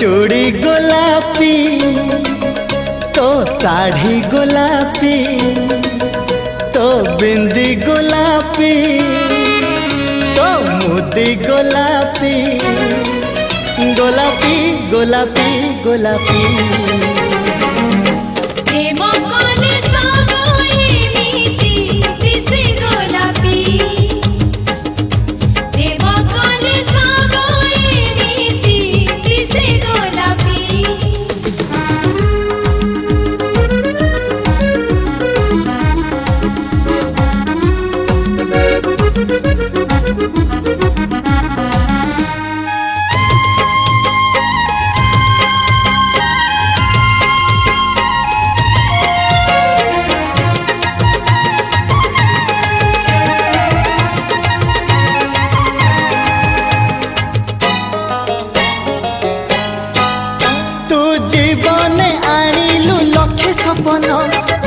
चूड़ी गोलापी तो साड़ी गोलापी तो बिंदी गोलापी तो मुदी गोलापी गोलापी गोलापी गोलापी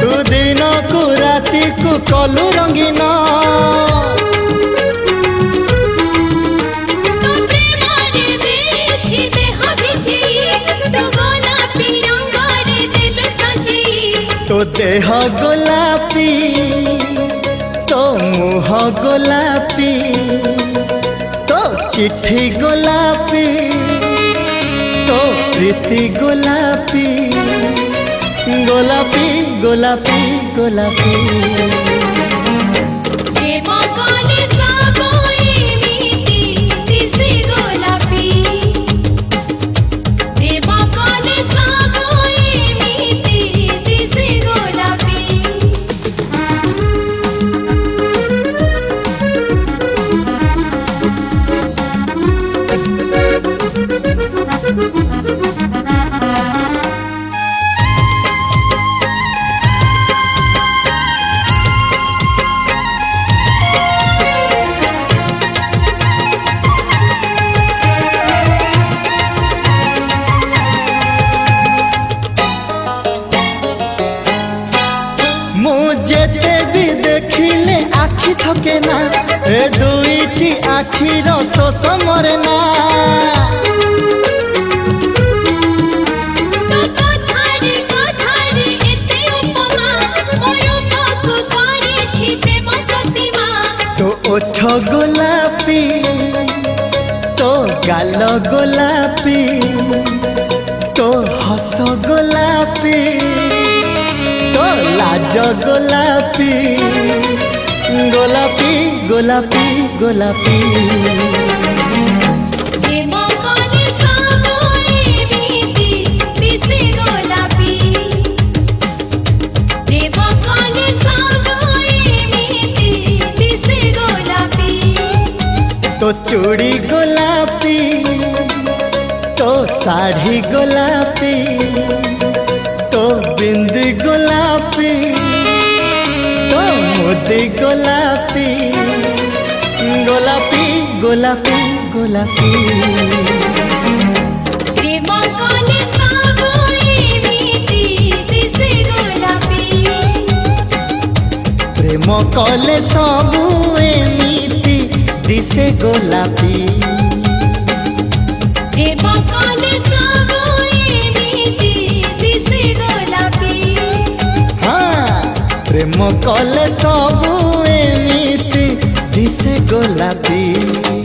तू दिन को राति को कलु रंगीन तो देह गोलापी तो मुह गोलापी तो चिट्ठी गोलापी तो प्रीति गोलापी गोलापी गोलापी गोलापी जेते भी देखिले आखि थके ना ए दुईटी आखिर शोष मरे ना तो ओठ गोलापी तो गाल गोलापी तो हस गोलापी तो लाज गोलापी गोलापी गोलापी गोलापी तो चूड़ी गोलापी तो साड़ी गोलापी तो बिंदी गोलापी तो मुदी गोलापी गोलापी गोलापी गोलापी प्रेम कले सबु एमिति दिसे गोलापी प्रेम कले सबु एमिति दिसे गोलापी।